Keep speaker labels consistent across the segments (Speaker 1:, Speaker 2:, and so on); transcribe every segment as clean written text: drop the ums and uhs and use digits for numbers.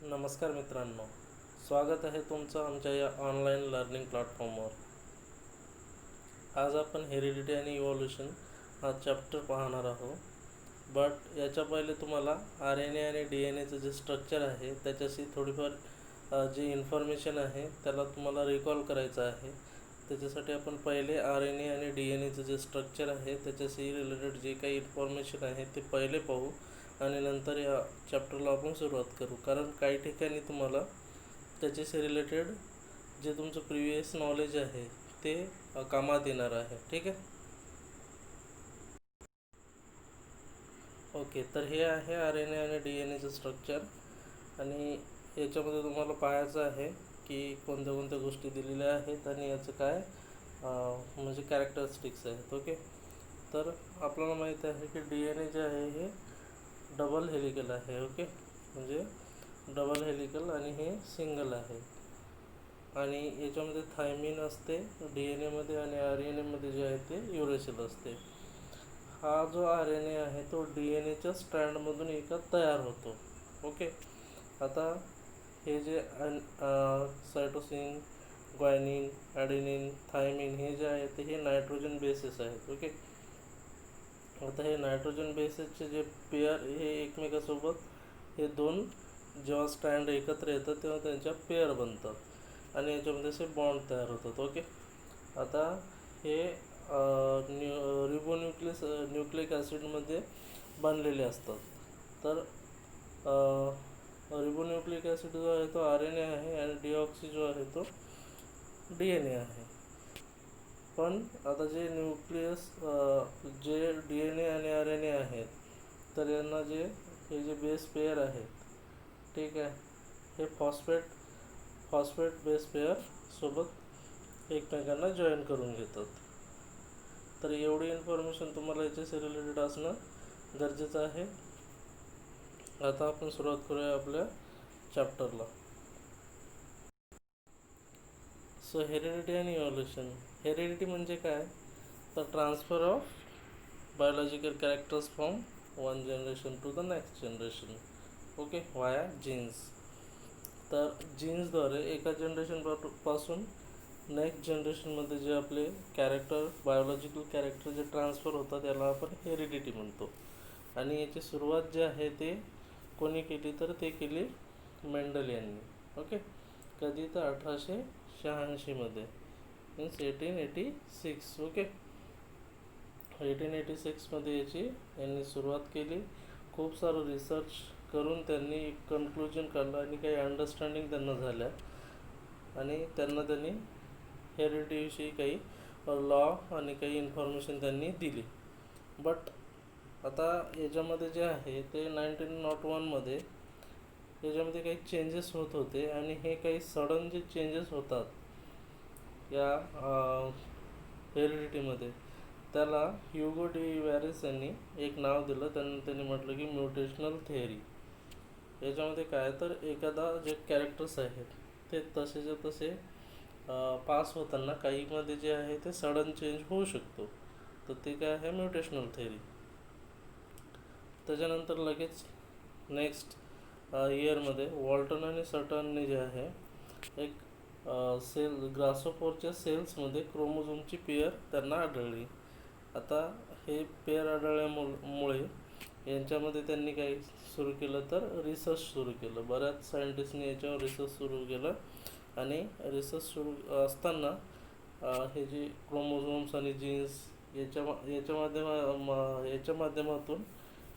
Speaker 1: नमस्कार मित्रांनो, स्वागत आहे तुमचं आमच्या या ऑनलाईन लर्निंग प्लॅटफॉर्मवर. आज आपण हेरिडिटी आणि इव्हॉल्युशन हा चॅप्टर पाहणार आहोत. बट याच्या पहिले तुम्हाला आर एन ए आणि डी एन एचं जे स्ट्रक्चर आहे त्याच्याशी थोडीफार जी इन्फॉर्मेशन आहे त्याला तुम्हाला रिकॉल करायचं आहे. त्याच्यासाठी आपण पहिले आर एन ए आणि डी एन एचं जे स्ट्रक्चर आहे त्याच्याशी रिलेटेड जे काही इन्फॉर्मेशन आहे ते पहिले पाहू आणि नंतर या चॅप्टरला आपण सुरुवात करू. कारण काही ठिकाणी तुम्हाला त्याच्याशी रिलेटेड जे तुमचं प्रिव्हियस नॉलेज आहे ते कामात येणार आहे. ठीक आहे. ओके, तर हे आहे आर एन ए आणि डी एन एचं स्ट्रक्चर आणि याच्यामध्ये तुम्हाला पाहायचं आहे की कोणत्या कोणत्या गोष्टी दिलेल्या आहेत आणि याचं काय म्हणजे कॅरेक्टरिस्टिक्स आहेत. ओके, तर आपल्याला माहीत आहे की डी एन ए जे आहे हे डबल हेलिकल आहे. ओके, म्हणजे डबल हेलिकल आणि हे सिंगल आहे. आणि याच्यामध्ये थायमिन असते डी एन एमध्ये आणि आर एन एमध्ये जे आहे ते युरेसिल असते. हा जो आर एन ए आहे तो डी एन एच्या स्ट्रँडमधून एका तयार होतो. ओके, आता हे जे सायटोसिन, ग्वायनिन, ॲडेनिन, थायमिन हे जे आहे ते हे नायट्रोजन बेसेस आहेत. ओके, आता हे नायट्रोजन बेसेसचे जे पेअर हे एकमेकासोबत हे दोन जेव्हा स्ट्रँड एकत्र येतात तेव्हा त्यांच्या पेअर बनतात आणि याच्यामध्ये असे बॉन्ड तयार होतात. ओके, आता हे न्यूक्लिक ॲसिडमध्ये बनलेले असतात. तर रिबोन्यूक्लिक ॲसिड जो आहे तो आर एन ए आहे आणि डिऑक्सी जो आहे तो डी एन ए आहे. पण आता जे जे डी एन ए आणि आर एन ए आहेत तर यांना हे जे बेस पेअर आहेत, ठीक आहे, हे फॉस्फेट बेस पेअर सोबत एकमेकांना जॉईन करून घेतात. तर एवढी इन्फॉर्मेशन तुम्हाला याच्याशी रिलेटेड असणं गरजेचं आहे. आता आपण सुरुवात करूया आपल्या चॅप्टरला. सो हेरिडिटी आणि इव्हॉल्युशन. हेरिडिटी म्हणजे काय, तर transfer of biological characters from one generation to the next generation. Okay, via genes. तर जीन्सद्वारे एका जनरेशनपासून नेक्स्ट जनरेशनमध्ये जे आपले बायोलॉजिकल कॅरेक्टर जे ट्रान्सफर होतात याला आपण हेरिडिटी म्हणतो. आणि याची सुरुवात जी आहे ते कोणी केली तर ते केली मेंडल यांनी. ओके, कधी तर 1886मध्ये, मीन्स 1886. ओके, 1886मध्ये यांनी सुरुवात केली. खूप सारं रिसर्च करून त्यांनी एक कन्क्लुजन काढलं आणि काही अंडरस्टँडिंग त्यांना झाल्या आणि त्यांनी हेरिडिटीविषयी काही लॉ आणि काही इन्फॉर्मेशन त्यांनी दिली. बट आता याच्यामध्ये जे आहे ते 1901मध्ये याच्यामध्ये काही चेंजेस होत होते आणि हे काही सडन जे चेंजेस होतात या हेरिडिटीमध्ये त्याला ह्युगो डी वॅरिस यांनी एक नाव दिलं. त्यांनी म्हटलं की म्युटेशनल थेअरी. याच्यामध्ये काय तर एखादा जे कॅरेक्टर्स आहेत ते तसेच्या तसे पास होताना काहीमध्ये जे आहे ते सडन चेंज होऊ शकतो. तर ते काय आहे, म्युटेशनल थेअरी. त्याच्यानंतर लगेच नेक्स्ट इयरमध्ये वॉल्टन आणि सटनने जे आहे एक ग्रासोफोरच्या सेल्समध्ये क्रोमोझोमची पेअर त्यांना आढळली. आता हे पेअर आढळल्यामुळे यांच्यामध्ये त्यांनी काही सुरू केलं तर रिसर्च सुरू केलं. बऱ्याच सायंटिस्टनी याच्यावर रिसर्च सुरू केलं आणि रिसर्च सुरू असताना हे जे क्रोमोझोम्स आणि जीन्स याच्या माध्यमातून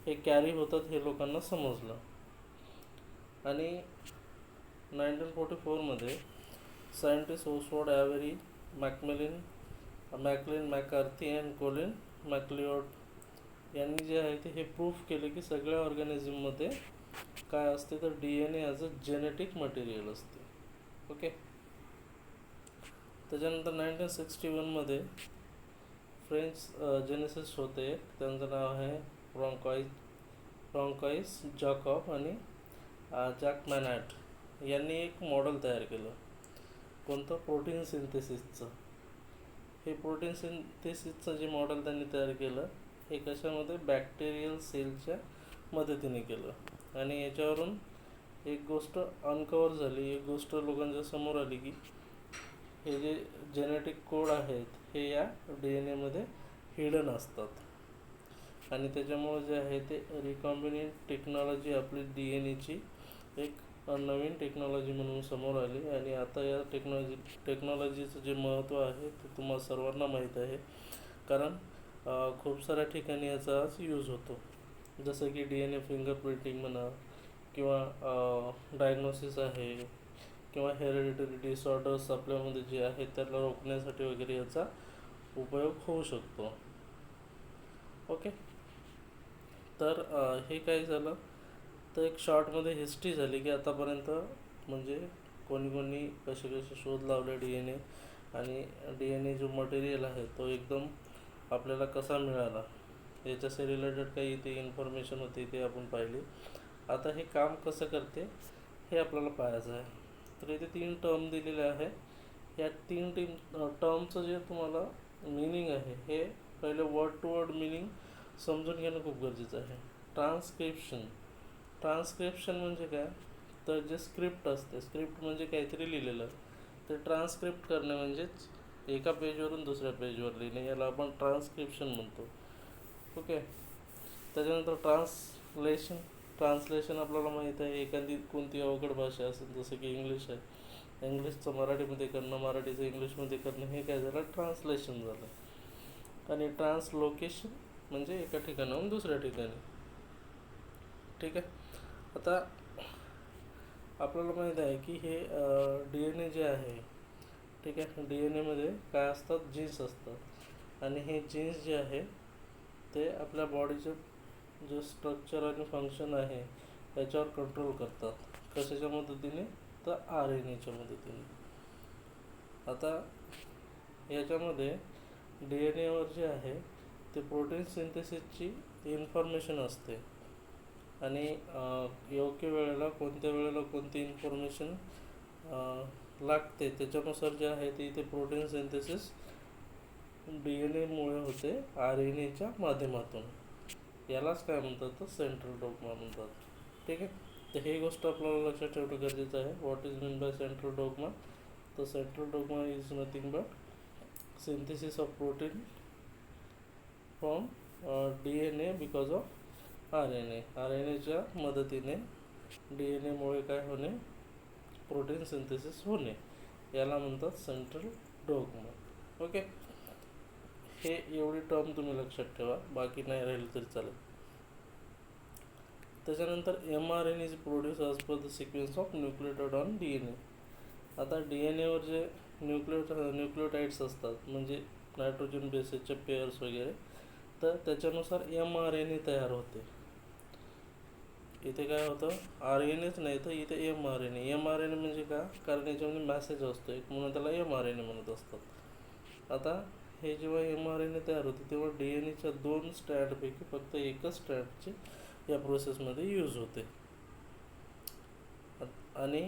Speaker 1: हे कॅरी होतात हे लोकांना समजलं. आणि 1944मध्ये सायंटिस्ट ओसवर्ड ॲव्हेरी, मॅकलिन मॅककार्थी अँड कोलिन मॅकलिओड यांनी जे आहे ते हे प्रूफ केले की सगळ्या ऑर्गॅनिझममध्ये काय असते तर D N A as a genetic material असते. ओके, त्याच्यानंतर 1961मध्ये फ्रेंच जेनेसिस्ट होते, त्यांचं नाव आहे फ्रांकॉइस जॅकॉब आणि जॅक मॅनॅट यांनी एक मॉडेल तयार केलं. कोणतं, प्रोटीन सिंथेसिसचं. हे प्रोटीन सिंथेसिसचं जे मॉडेल त्यांनी तयार केलं हे कशामध्ये, बॅक्टेरियल सेलच्या मदतीने केलं. आणि याच्यावरून एक गोष्ट अनकवर झाली, एक गोष्ट लोकांच्या समोर आली की हे जे जेनेटिक कोड आहेत हे या DNA मध्ये हिडन असतात आणि त्याच्यामुळे जे आहे ते रिकॉम्बिनेंट टेक्नॉलॉजी आपली DNA ची एक नवीन टेक्नॉलॉजी म्हणून समोर आली आणि आता या टेक्नॉलॉजीचं जे महत्त्व आहे ते तुम्हा सर्वांना माहीत आहे. कारण खूप साऱ्या ठिकाणी याचा आज यूज होतो, जसं की DNA फिंगरप्रिंटिंग म्हणा किंवा डायग्नोसिस आहे किंवा हेरिडिटरी डिसऑर्डर्स आपल्यामध्ये जे आहेत त्याला रोखण्यासाठी वगैरे याचा उपयोग होऊ शकतो. ओके, तर हे काय झालं तर एक शॉर्टमध्ये हिस्ट्री झाली की आतापर्यंत म्हणजे कोणी कोणी कसे कसे शोध लावले DNA आणि DNA जो मटेरियल आहे तो एकदम आपल्याला कसा मिळाला याच्याशी रिलेटेड काही इथे इन्फॉर्मेशन होती ते आपण पाहिली. आता हे काम कसं करते हे आपल्याला पाहायचं आहे. तर इथे 3 टर्म दिलेले आहे. या 3 टर्मचं जे तुम्हाला मिनिंग आहे हे पहिले वर्ड टू वर्ड मिनिंग समजून घेणं खूप गरजेचं आहे. ट्रान्स्क्रिप्शन म्हणजे काय तर जे स्क्रिप्ट असते, स्क्रिप्ट म्हणजे काहीतरी लिहिलेलं, ते ट्रान्स्क्रिप्ट करणे म्हणजेच एका पेजवरून दुसऱ्या पेजवर लिहिणे, याला आपण ट्रान्स्क्रिप्शन म्हणतो. ओके, त्याच्यानंतर ट्रान्सलेशन आपल्याला माहीत आहे. एखादी कोणती अवघड भाषा असेल जसं की इंग्लिश आहे, इंग्लिशचं मराठीमध्ये करणं, मराठीचं इंग्लिशमध्ये करणं, हे काय झालं ट्रान्सलेशन झालं. आणि ट्रान्सलोकेशन म्हणजे एका ठिकाणाहून दुसऱ्या ठिकाणी. ठीक आहे, आता आपल्याला माहीत आहे की हे DNA जे आहे, ठीक आहे, DNA मध्ये काय असतात, जीन्स असतात आणि हे जीन्स जे आहे ते आपल्या बॉडीचं जे स्ट्रक्चर आणि फंक्शन आहे याच्यावर कंट्रोल करतात. कशाच्या मदतीने तर RNAच्या मदतीने. आता याच्यामध्ये DNA वर जे आहे ते प्रोटीन सिंथेसिसची इन्फॉर्मेशन असते आणि योग्य वेळेला कोणत्या वेळेला कोणती इन्फॉर्मेशन लागते त्याच्यानुसार जे आहे ते इथे प्रोटीन सिंथेसिस DNA मुळे होते RNAच्या माध्यमातून. यालाच काय म्हणतात तर सेंट्रल डोग्मा म्हणतात. ठीक आहे, तर ही गोष्ट आपल्याला लक्षात ठेवणं गरजेचं आहे. What is mean by central dogma? तर central dogma is nothing but synthesis of protein from DNA because of RNAच्या मदतीने DNA मुळे काय होणे, प्रोटीन सिंथेसिस होणे, याला म्हणतात सेंट्रल डोग्मा. ओके, हे एवढी टर्म तुम्ही लक्षात ठेवा, बाकी नाही राहिलं तरी चालेल. त्याच्यानंतर mRNA is produce as per the sequence of nucleotide on DNA. आता DNA वर जे न्यूक्लियोटाइड्स असतात म्हणजे नायट्रोजन बेसेसचे पेअर्स वगैरे, तर त्याच्यानुसार mRNA तयार होते. इथे काय होतं, RNAच नाही तर इथे mRNA म्हणजे का, कारण याच्यामध्ये मॅसेज असतो एक म्हणून त्याला mRNA म्हणत असतात. आता हे जेव्हा mRNA तयार होते तेव्हा DNA च्या 2 स्ट्रँडपैकी फक्त एकच स्ट्रँडचे या प्रोसेसमध्ये यूज होते आणि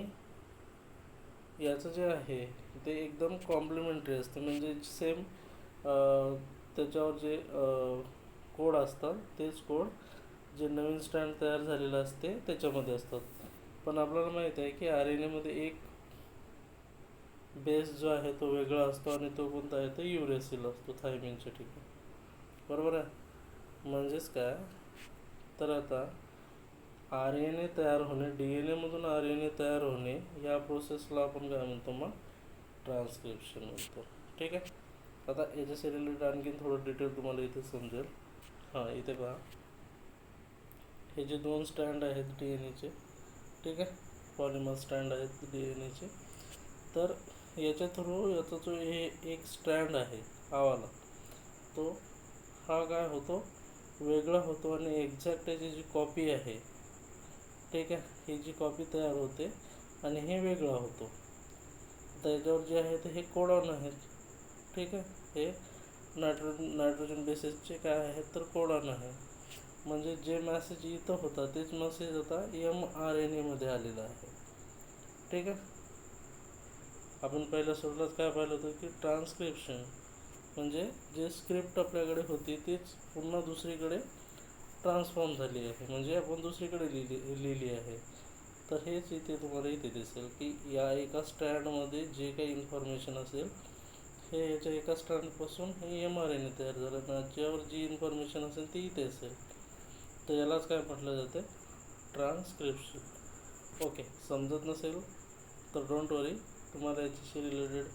Speaker 1: याचं जे आहे ते एकदम कॉम्प्लिमेंटरी असते, म्हणजे सेम त्याच्यावर जे कोड असतात तेच कोड जे नवीन स्ट्रँड तयार झालेलं असते त्याच्यामध्ये असतात. पण आपल्याला माहीत आहे की RNAमध्ये एक बेस जो आहे तो वेगळा असतो आणि तो कोणता आहे तर युरेसिल असतो थायमिनच्या ठिकाणी. बरोबर आहे, म्हणजेच काय तर आता RNA तयार होणे, DNA मधून RNA तयार होणे या प्रोसेसला आपण काय म्हणतो मग ट्रान्सक्रिप्शन म्हणतो. ठीक आहे, आता याच्याशी रिलेटेड आणखीन थोडं डिटेल तुम्हाला इथे समजेल. इथे पहा, हे जे 2 स्ट्रँड आहेत DNA चे, ठीक आहे, पॉलिमर स्ट्रँड आहेत DNA चे, तर याच्या थ्रू याचा जो हे एक स्ट्रँड आहे हा तो हा काय होतो वेगळा होतो आणि एक्झॅक्ट त्याची जी कॉपी आहे, ठीक आहे, ही जी कॉपी तयार होते आणि हे वेगळा होतो. आता याच्यावर जे आहे ते हे कोडॉन आहेत, ठीक आहे, हे नायट्रोजन बेसेसचे काय आहेत तर कोडॉन आहे. म्हणजे जे मॅसेज इथं होता तेच मॅसेज आता mRNA मध्ये आलेला आहे. ठीक आहे, आपण पहिल्या सोडलाच काय पाहिलं होतं की ट्रान्स्क्रिप्शन म्हणजे जे स्क्रिप्ट आपल्याकडे होती तीच पुन्हा दुसरीकडे ट्रान्सफॉर्म झाली आहे, म्हणजे आपण दुसरीकडे लिहिली आहे. तर हेच इथे तुम्हाला इथे दिसेल की या एका स्ट्रँडमध्ये जे काही इन्फॉर्मेशन असेल हे याच्या एका स्ट्रँडपासून हे mRNA तयार झालं ना, ज्यावर जी इन्फॉर्मेशन असेल ती इथे असेल. तर यालाच काय म्हटलं जाते, ट्रान्सक्रिप्शन. ओके, समजत नसेल तर डोंट वरी, तुम्हाला याच्याशी रिलेटेड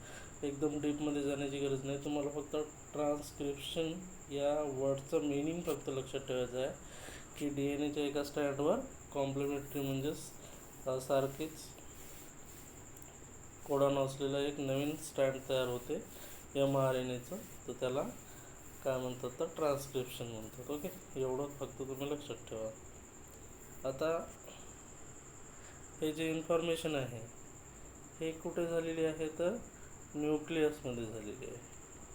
Speaker 1: एकदम डीपमध्ये जाण्याची गरज नाही. तुम्हाला फक्त ट्रान्सक्रिप्शन या वर्डचं मिनिंग फक्त लक्षात ठेवायचं आहे की DNA एका स्ट्रँडवर कॉम्प्लिमेंटरी म्हणजेच सारखेच कोडॉन असलेलं एक नवीन स्ट्रँड तयार होते mRNAचं. तर त्याला काय म्हणतात, तर ट्रान्सक्रिप्शन म्हणतात. ओके, एवढं फक्त तुम्ही लक्षात ठेवा. आता हे जे इन्फॉर्मेशन आहे हे कुठे झालेली आहे, तर न्यूक्लियसमध्ये झालेली आहे.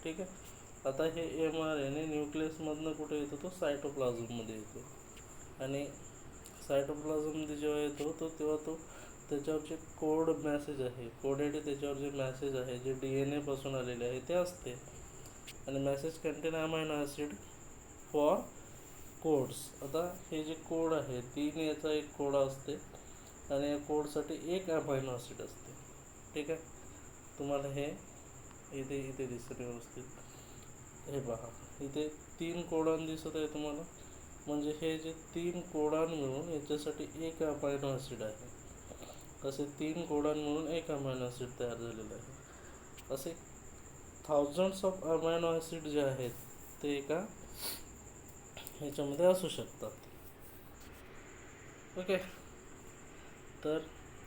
Speaker 1: ठीक आहे. आता हे mRNA न्यूक्लियसमधनं कुठे येतो, तो सायटोप्लाझममध्ये येतो. आणि सायटोप्लाझममध्ये जेव्हा येतो तेव्हा तो त्याच्यावर जे कोड मॅसेज आहे, कोडेड त्याच्यावर जे मॅसेज आहे जे DNA पासून आलेले आहे ते असते. आणि message content amino acid for codes. आता हे जे कोड आहे 3 याचा एक कोड असते आणि या कोडसाठी एक अमायनो ॲसिड असते. ठीक आहे. तुम्हाला हे इथे दिसतं व्यवस्थित. हे पहा, इथे 3 कोडॉन दिसत आहे तुम्हाला. म्हणजे हे जे 3 कोडॉन मिळून याच्यासाठी एक अमायनो ॲसिड आहे. असे 3 कोडॉन मिळून एक अमायनो ॲसिड तयार झालेलं आहे. असे थाउजंड्स ऑफ अमायनो ॲसिड जे आहेत ते एका ह्याच्यामध्ये असू शकतात. ओके. तर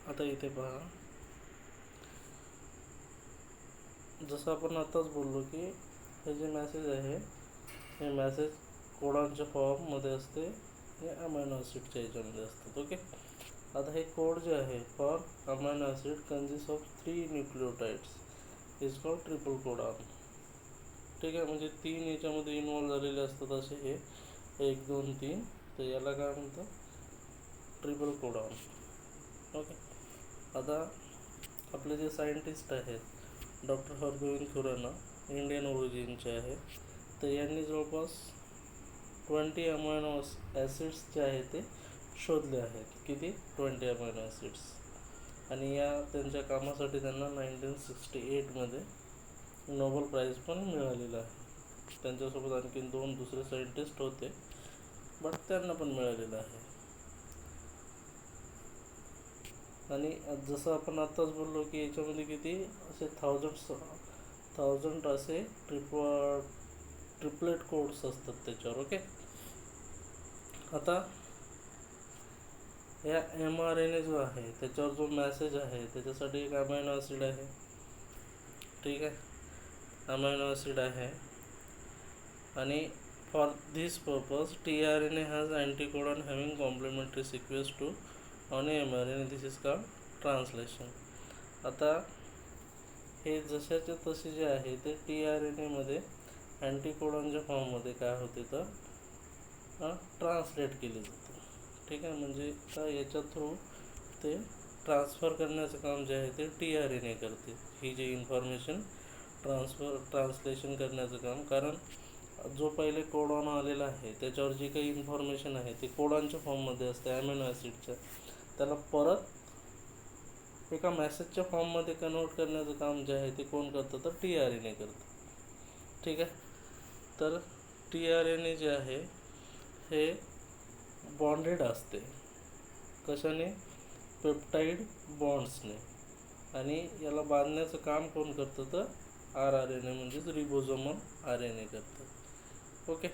Speaker 1: आता इथे पहा, जसं आपण आताच बोललो की हे जे मॅसेज आहे हे मॅसेज कोडॉनच्या फॉर्ममध्ये असते आणि अमायनो ॲसिडच्या ह्याच्यामध्ये असतात. ओके. आता हे कोड जे आहे for amino acid consist of 3 nucleotides is called triple codon. ठीक आहे. म्हणजे 3 याच्यामध्ये इन्वॉल्व झालेले असतात असे हे 1 2 3. तर याला काय म्हणतात, ट्रिपल कोडॉन. ओके. आता आपले जे सायंटिस्ट आहेत डॉक्टर हरगोविंद खुराना, इंडियन ओरिजिनचे आहेत. तर यांनी जवळपास 20 अमायनो ॲसिड्स जे आहेत ते शोधले आहेत. किती, 20 अमायनो ॲसिड्स. आणि या त्यांच्या कामासाठी त्यांना 1968मध्ये नोबेल प्राईज पण मिळालेलं आहे. त्यांच्यासोबत आणखीन 2 दुसरे सायंटिस्ट होते बट त्यांना पण मिळालेलं आहे. आणि जसं आपण आत्ताच बोललो की याच्यामध्ये किती असे थाउजंड असे ट्रिपलेट कोड्स असतात त्याच्यावर. ओके. आता या mRNA जो आहे त्याच्यावर जो मॅसेज आहे त्याच्यासाठी एक अमायनो ॲसिड आहे. ठीक आहे. अमायनो ॲसिड आहे. आणि for this purpose tRNA has anticodon having complementary sequence to on mRNA. This is called translation. आता हे जशाचे तसे जे आहे ते tRNAमध्ये अँटीकोडॉनच्या फॉर्ममध्ये काय होते, तर ट्रान्सलेट केले जाते. ठीक आहे. म्हणजे का याच्या थ्रू ते ट्रान्सफर करण्याचं काम जे आहे ते tRNA करते. ही जी इन्फॉर्मेशन ट्रान्सलेशन करण्याचं काम. कारण जो पहिले कोडॉन आलेला आहे त्याच्यावर जी काही इन्फॉर्मेशन आहे ते कोडॉनच्या फॉर्ममध्ये असते अॅमिनो ॲसिडच्या. त्याला परत एका मॅसेजच्या फॉर्ममध्ये कन्वर्ट करण्याचं काम जे आहे ते कोण करतं, तर tRNA करतं. ठीक आहे. तर tRNA जे आहे हे बॉन्डेड असते. कशाने, पेप्टाईड बॉन्ड्सने. आणि याला बांधण्याचं काम कोण करतं, तर rRNA म्हणजेच रिबोझोमल RNA करतं. ओके.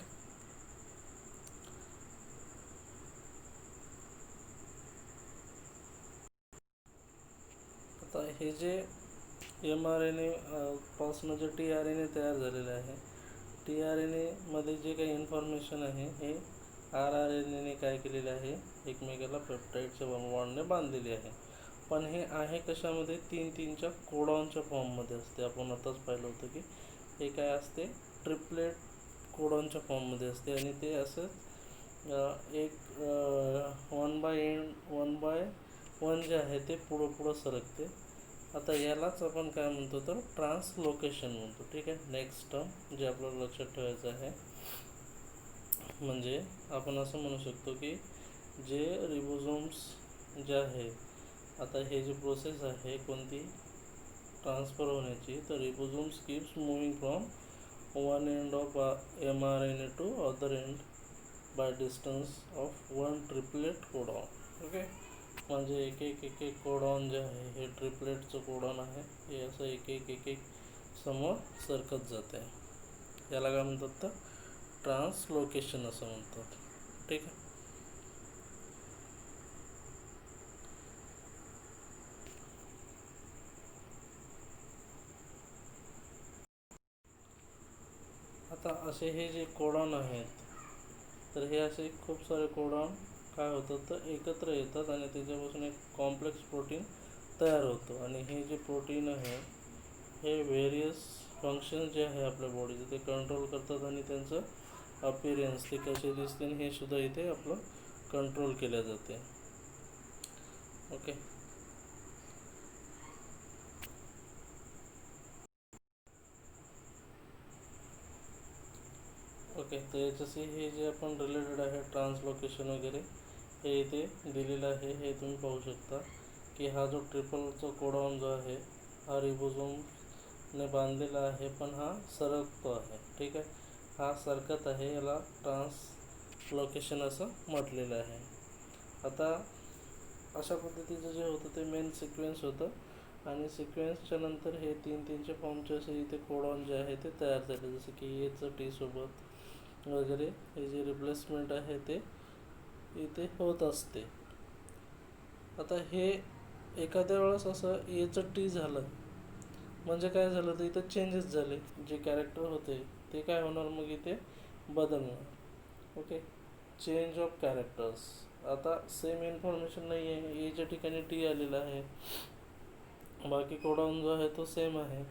Speaker 1: आता हे जे mRNA पासून जे tRNA तयार झालेलं आहे, tRNAमध्ये जे काही इन्फॉर्मेशन आहे हे rRNAने काय केलेले आहे, एकमेकाला पेप्टाईडच्या बॉन्डने बांधलेली आहे. पण हे आहे कशामध्ये, 3-3च्या कोडॉनच्या फॉर्ममध्ये असते. आपण आताच पाहिलं होतं की हे काय असते, ट्रिपलेट कोडॉनच्या फॉर्ममध्ये असते. आणि ते असं एक 1/1 जे आहे ते पुढं सरकते. आता यालाच आपण काय म्हणतो, तर ट्रान्सलोकेशन म्हणतो. ठीक आहे. नेक्स्ट टर्म जे आपल्याला लक्षात ठेवायचं आहे, म्हणजे आपण असं म्हणू शकतो की जे रिबोझोम्स जे आहे आता हे जी प्रोसेस आहे कोणती ट्रान्सफर होण्याची, तर ribosome keeps moving from one end of mRNA to other end by distance of one triplet codon. Okay, म्हणजे एक एक एक एक कोडॉन जे आहे हे ट्रिपलेटचं कोडॉन आहे, हे असं एक एक एक एक समोर सरकत जाते. याला काय म्हणतात तर ट्रान्सलोकेशन असं म्हणतात. ठीक आहे. आता असे हे जे कोडॉन आहेत, तर हे असे खूप सारे कोडॉन काय होतात तर एकत्र येतात आणि त्याच्यापासून एक कॉम्प्लेक्स प्रोटीन तयार होतो. आणि हे जे प्रोटीन आहे हे व्हेरियस फंक्शन जे आहे आपल्या बॉडीचे ते कंट्रोल करतात आणि त्यांचं अपीरियन्स ते कसे दिसते हे सुद्धा इथे आपलं कंट्रोल केले जाते. ओके. ओके, तर याच्याशी हे जे आपण रिलेटेड आहे ट्रान्सलोकेशन वगैरे हे इथे दिलेलं आहे. हे तुम्ही पाहू शकता की हा जो ट्रिपलचा कोडॉन जो आहे हा रिबोझोमने बांधलेला आहे, पण हा सरकतो आहे. ठीक आहे, हा सरकत आहे, याला ट्रान्सलोकेशन असं म्हटलेलं आहे. आता अशा पद्धतीचं जे होतं ते मेन सिक्वेन्स होतं आणि सिक्वेन्सच्या नंतर हे तीन तीनचे फॉर्मचे असे इथे कोडॉन जे आहे ते तयार झाले, जसं की एचं टी सोबत वगैरे हे जे रिप्लेसमेंट आहे ते इथे होत असते. आता हे एखाद्या वेळेस असं एचं टी झालं म्हणजे काय झालं तर इथं चेंजेस झाले, जे कॅरेक्टर होते ते काय होणार मग इथे बदलणार. Okay, change of characters. आता सेम इन्फॉर्मेशन नाही आहे, एच्या ठिकाणी टी आलेला आहे, बाकी कोडॉन जो आहे तो सेम आहे,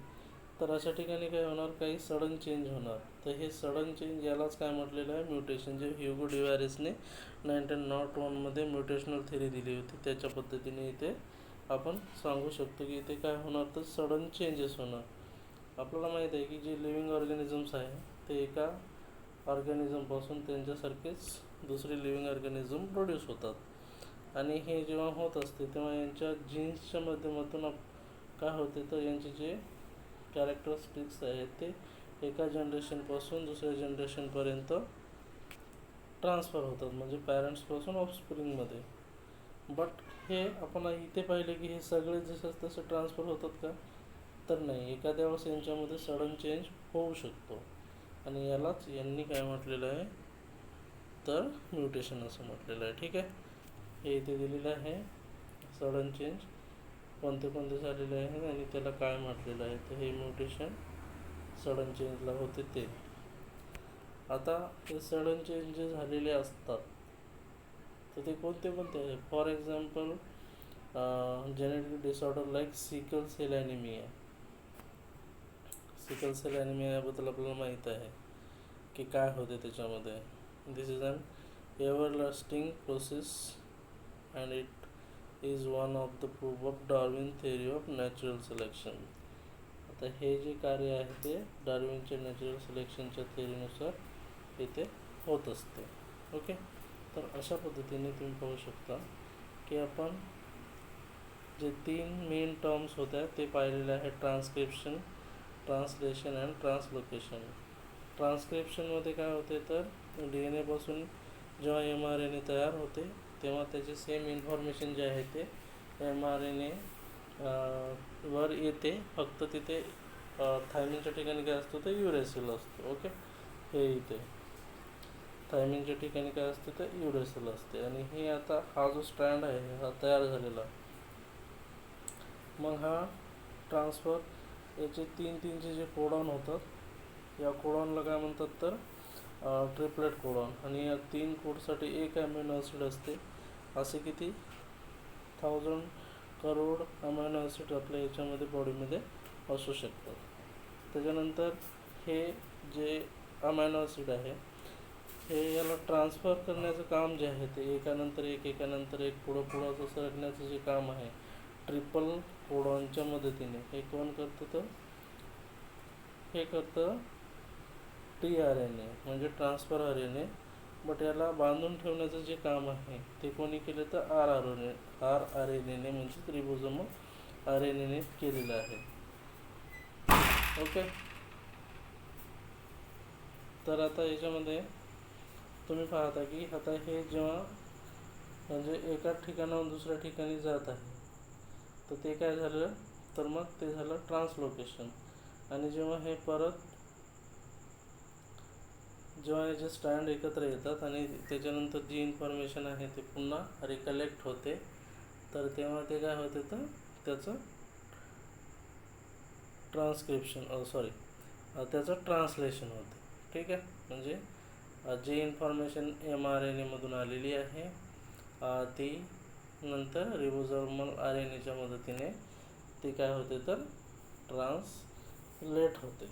Speaker 1: तर अशा ठिकाणी काय होणार काही सडन चेंज होणार. तर हे सडन चेंज यालाच काय म्हटलेलं आहे म्युटेशन, जे ह्युगो डिव्हारेसने 1901मध्ये म्युटेशनल थेरी दिली होती त्याच्या पद्धतीने इथे आपण सांगू शकतो की इथे काय होणार तर सडन चेंजेस होणार. आपल्याला माहीत आहे की जे लिव्हिंग ऑर्गॅनिझम्स आहे ते एका ऑर्गॅनिझमपासून त्यांच्यासारखेच दुसरे लिव्हिंग ऑर्गॅनिझम प्रोड्यूस होतात आणि हे जेव्हा होत असते तेव्हा यांच्या जीन्सच्या माध्यमातून काय होते तर यांचे जे कॅरेक्टरिस्टिक्स आहेत ते एका जनरेशनपासून दुसऱ्या जनरेशनपर्यंत ट्रान्सफर होतात, म्हणजे पॅरेंट्सपासून ऑफस्प्रिंगमध्ये. बट हे आपण इथे पाहिले की हे सगळे जसं तसे ट्रान्सफर होतात का तर नाही, एखाद्या वेळेस यांच्यामध्ये सडन चेंज होऊ शकतो आणि यालाच यांनी काय म्हटलेलं आहे तर म्युटेशन असं म्हटलेलं आहे. ठीक आहे, हे इथे दिलेलं आहे सडन चेंज कोणते कोणते झालेले आहे आणि त्याला काय म्हटलेलं आहे तर हे म्युटेशन सडन चेंजला होते ते. आता हे सडन चेंज जे झालेले असतात तर ते कोणते कोणते आहे, for example genetic disorder like sickle cell anaemia. Sickle cell anaemia याबद्दल आपल्याला माहीत आहे की काय होते त्याच्यामध्ये. This is an everlasting process and it is one of the proof of Darwin theory of natural selection. आता हे जे कार्य आहे ते डार्विनच्या नॅचरल सिलेक्शनच्या थेअरीनुसार इथे होत असते. ओके, तर अशा पद्धतीने तुम्ही पाहू शकता की आपण जे तीन मेन टर्म्स होत्या ते पाहिलेले आहे, ट्रान्सक्रिप्शन, ट्रान्सलेशन अँड ट्रान्सलोकेशन. ट्रान्सक्रिप्शनमध्ये काय होते तर DNA पासून जेव्हा mRNA तयार होते तेव्हा त्याचे सेम इन्फॉर्मेशन जे आहे ते mRNA वर येते, फक्त तिथे थायमिनच्या ठिकाणी काय असतं तर युरेसिल असतो. ओके, हे इथे थायमिनच्या ठिकाणी काय असते तर युरेसिल असते आणि हे आता हा जो स्ट्रँड आहे हा तयार झालेला, मग हा ट्रान्सफर याचे तीन तीनचे जे कोडॉन होतात या कोडॉनला काय म्हणतात तर ट्रिपलेट कोडॉन. आणि या तीन कोडसाठी एक अमिनो ॲसिड असते, असे किती 1000 करोड अमिनो ॲसिड आपल्या याच्यामध्ये बॉडीमध्ये असू शकतात. त्याच्यानंतर हे जे अमिनो ॲसिड आहे हे याला ट्रान्सफर करण्याचं काम जे आहे ते एकानंतर एक पुढं असं सरकण्याचं जे काम आहे ट्रिपल कोडॉनच्या मदतीने हे कोण करतं तर हे करतं tRNA म्हणजे ट्रान्सफर RNA. बट याला बांधून ठेवण्याचं जे काम आहे ते कोणी केलं तर RNA म्हणजे रिबोझोमल RNA केलेलं आहे. ओके. तर आता याच्यामध्ये तुम्ही पाहता की आता हे जेव्हा म्हणजे एका ठिकाणाहून दुसऱ्या ठिकाणी जात आहे तर ते काय झालं तर मग ते झालं ट्रान्सलोकेशन. आणि जेव्हा याचे स्टँड एकत्र येतात आणि त्याच्यानंतर जी इन्फॉर्मेशन आहे ते पुन्हा रिकलेक्ट होते तर तेव्हा ते काय होते तर त्याचं त्याचं ट्रान्सलेशन होते. ठीक आहे. म्हणजे जी इन्फॉर्मेशन mRNA मधून आलेली आहे ती नंतर रिबोझोमल RNAच्या मदतीने ती काय होते तर ट्रान्सलेट होते.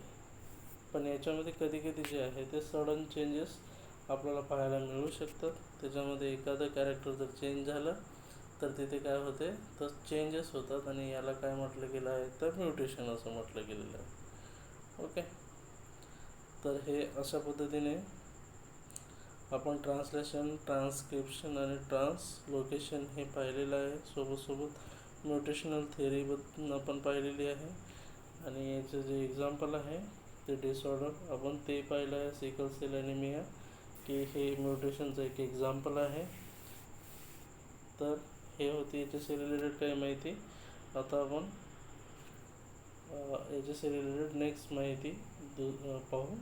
Speaker 1: पण याच्यामध्ये कधी कधी जे आहे ते सडन चेंजेस आपल्याला पाहायला मिळू शकतात. त्याच्यामध्ये एखादं कॅरेक्टर जर चेंज झालं तर तिथे काय होते तर चेंजेस होतात आणि याला काय म्हटलं गेलं आहे तर म्युटेशन असं म्हटलं गेलेलं आहे. ओके. तर हे अशा पद्धतीने आपण ट्रान्सलेशन, ट्रान्सक्रिप्शन आणि ट्रान्सलोकेशन हे पाहिलेलं आहे. सोबत म्युटेशनल थेअरी आपण पाहिलेली आहे. आणि याचं जे एक्झाम्पल आहे ते डिसऑर्डर आपण ते पाहिलं आहे, सिकल सेल ॲनिमिया, की हे म्युटेशनचं एक एक्झाम्पल आहे. तर हे होती याच्याशी रिलेटेड काही माहिती. आता आपण याच्याशी रिलेटेड नेक्स्ट माहिती पाहू.